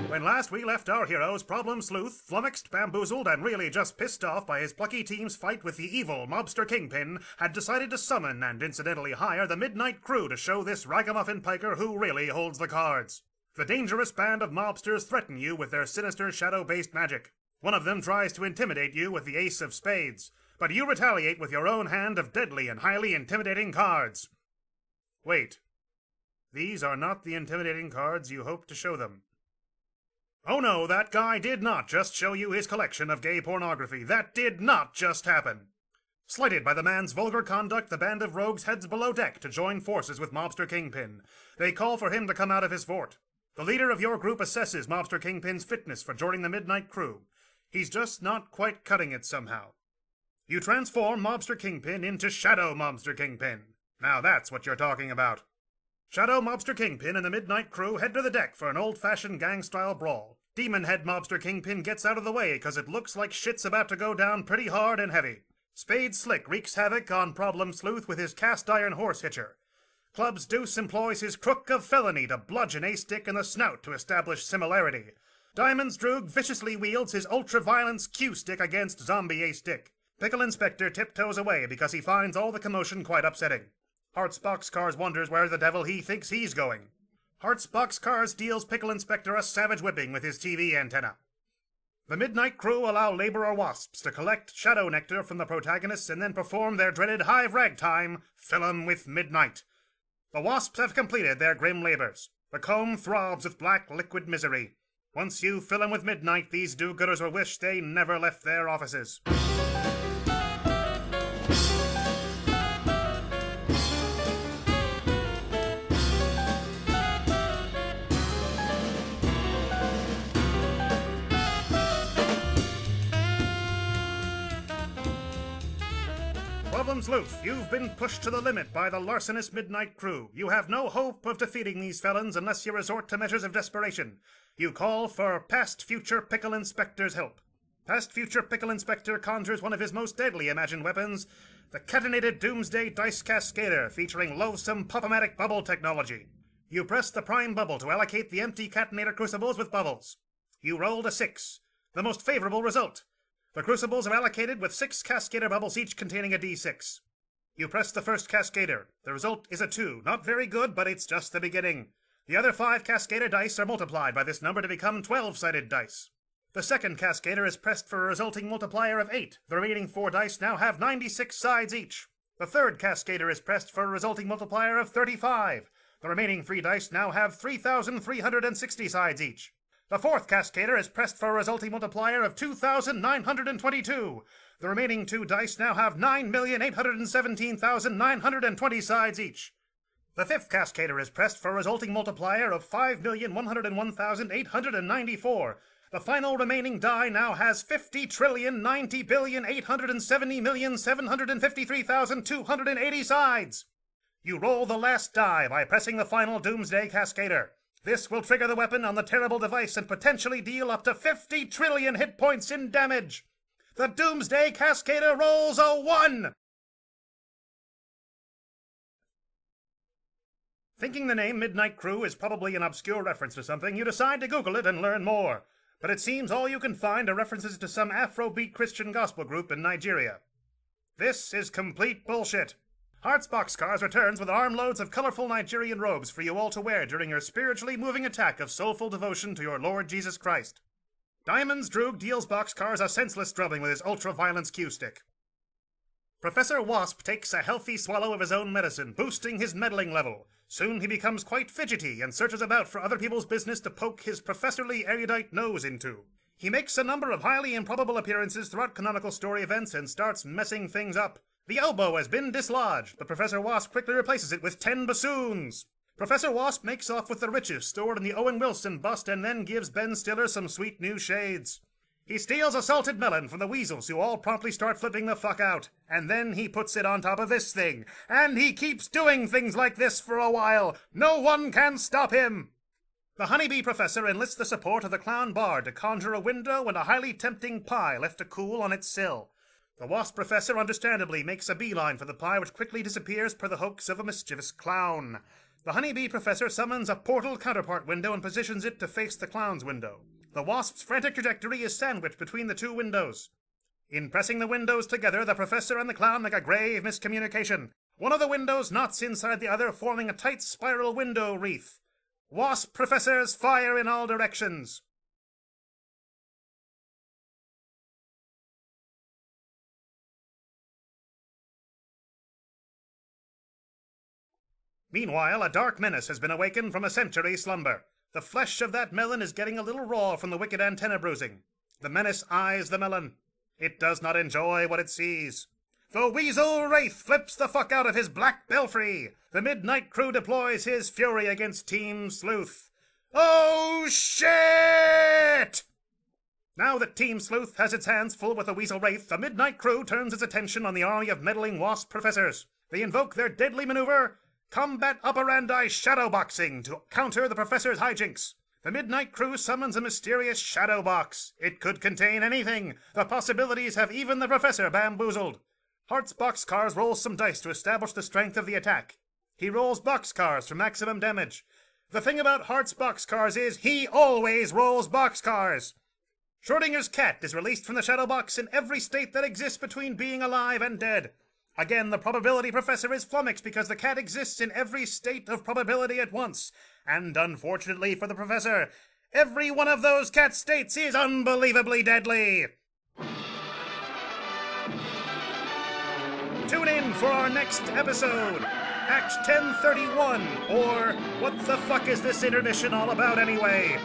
When last we left our heroes, Problem Sleuth, flummoxed, bamboozled, and really just pissed off by his plucky team's fight with the evil Mobster Kingpin, had decided to summon and incidentally hire the Midnight Crew to show this ragamuffin piker who really holds the cards. The dangerous band of mobsters threaten you with their sinister shadow-based magic. One of them tries to intimidate you with the Ace of Spades, but you retaliate with your own hand of deadly and highly intimidating cards. Wait. These are not the intimidating cards you hoped to show them. Oh no, that guy did not just show you his collection of gay pornography. That did not just happen. Slighted by the man's vulgar conduct, the band of rogues heads below deck to join forces with Mobster Kingpin. They call for him to come out of his fort. The leader of your group assesses Mobster Kingpin's fitness for joining the Midnight Crew. He's just not quite cutting it somehow. You transform Mobster Kingpin into Shadow Mobster Kingpin. Now that's what you're talking about. Shadow Mobster Kingpin and the Midnight Crew head to the deck for an old-fashioned gang-style brawl. Demon Head Mobster Kingpin gets out of the way because it looks like shit's about to go down pretty hard and heavy. Spade Slick wreaks havoc on Problem Sleuth with his cast-iron horse hitcher. Club's Deuce employs his crook of felony to bludgeon A-Stick in the snout to establish similarity. Diamond's Droog viciously wields his ultra-violence Q-Stick against Zombie A-Stick. Pickle Inspector tiptoes away because he finds all the commotion quite upsetting. Hearts Boxcars wonders where the devil he thinks he's going. Hearts Boxcars deals Pickle Inspector a savage whipping with his TV antenna. The Midnight Crew allow laborer wasps to collect shadow nectar from the protagonists and then perform their dreaded hive ragtime, Fill 'em with Midnight. The wasps have completed their grim labors. The comb throbs with black liquid misery. Once you fill 'em with Midnight, these do-gooders will wish they never left their offices. Problem Sleuth, you've been pushed to the limit by the larcenous Midnight Crew. You have no hope of defeating these felons unless you resort to measures of desperation. You call for Past Future Pickle Inspector's help. Past Future Pickle Inspector conjures one of his most deadly imagined weapons, the Catenated Doomsday Dice Cascader, featuring loathsome pop-o-matic bubble technology. You press the prime bubble to allocate the empty Catenator crucibles with bubbles. You rolled a 6, the most favorable result. The crucibles are allocated with 6 Cascader bubbles each containing a D6. You press the first Cascader. The result is a 2. Not very good, but it's just the beginning. The other 5 Cascader dice are multiplied by this number to become 12-sided dice. The second Cascader is pressed for a resulting multiplier of 8. The remaining 4 dice now have 96 sides each. The third Cascader is pressed for a resulting multiplier of 35. The remaining 3 dice now have 3,360 sides each. The fourth Cascader is pressed for a resulting multiplier of 2,922. The remaining 2 dice now have 9,817,920 sides each. The fifth Cascader is pressed for a resulting multiplier of 5,101,894. The final remaining die now has 50,90,870,753,280 sides. You roll the last die by pressing the final Doomsday Cascader. This will trigger the weapon on the terrible device and potentially deal up to 50 trillion hit points in damage. The Doomsday Cascader rolls a 1! Thinking the name Midnight Crew is probably an obscure reference to something, you decide to Google it and learn more. But it seems all you can find are references to some Afrobeat Christian gospel group in Nigeria. This is complete bullshit. Hearts Boxcars returns with armloads of colorful Nigerian robes for you all to wear during your spiritually moving attack of soulful devotion to your Lord Jesus Christ. Diamond's Droog deals Boxcars a senseless drubbing with his ultra-violence Q-stick. Professor Wasp takes a healthy swallow of his own medicine, boosting his meddling level. Soon he becomes quite fidgety and searches about for other people's business to poke his professorly erudite nose into. He makes a number of highly improbable appearances throughout canonical story events and starts messing things up. The elbow has been dislodged, but Professor Wasp quickly replaces it with 10 bassoons. Professor Wasp makes off with the riches stored in the Owen Wilson bust and then gives Ben Stiller some sweet new shades. He steals a salted melon from the weasels who all promptly start flipping the fuck out. And then he puts it on top of this thing. And he keeps doing things like this for a while. No one can stop him. The honeybee professor enlists the support of the clown bard to conjure a window and a highly tempting pie left to cool on its sill. The wasp professor understandably makes a beeline for the pie, which quickly disappears per the hoax of a mischievous clown. The honeybee professor summons a portal counterpart window and positions it to face the clown's window. The wasp's frantic trajectory is sandwiched between the two windows. In pressing the windows together, the professor and the clown make a grave miscommunication. One of the windows knots inside the other, forming a tight spiral window wreath. Wasp professors fire in all directions. Meanwhile, a dark menace has been awakened from a century's slumber. The flesh of that melon is getting a little raw from the wicked antenna bruising. The menace eyes the melon. It does not enjoy what it sees. The weasel wraith flips the fuck out of his black belfry. The midnight crew deploys his fury against Team Sleuth. Oh, shit! Now that Team Sleuth has its hands full with the weasel wraith, the midnight crew turns its attention on the army of meddling wasp professors. They invoke their deadly maneuver, combat operandi shadowboxing, to counter the professor's hijinks. The midnight crew summons a mysterious shadow box. It could contain anything. The possibilities have even the professor bamboozled. Hart's boxcars rolls some dice to establish the strength of the attack. He rolls boxcars for maximum damage. The thing about Hart's boxcars is he always rolls boxcars. Schrodinger's cat is released from the shadow box in every state that exists between being alive and dead. Again, the probability professor is flummoxed because the cat exists in every state of probability at once. And unfortunately for the professor, every one of those cat states is unbelievably deadly. Tune in for our next episode, Act 1031, or What the Fuck Is This Intermission All About Anyway?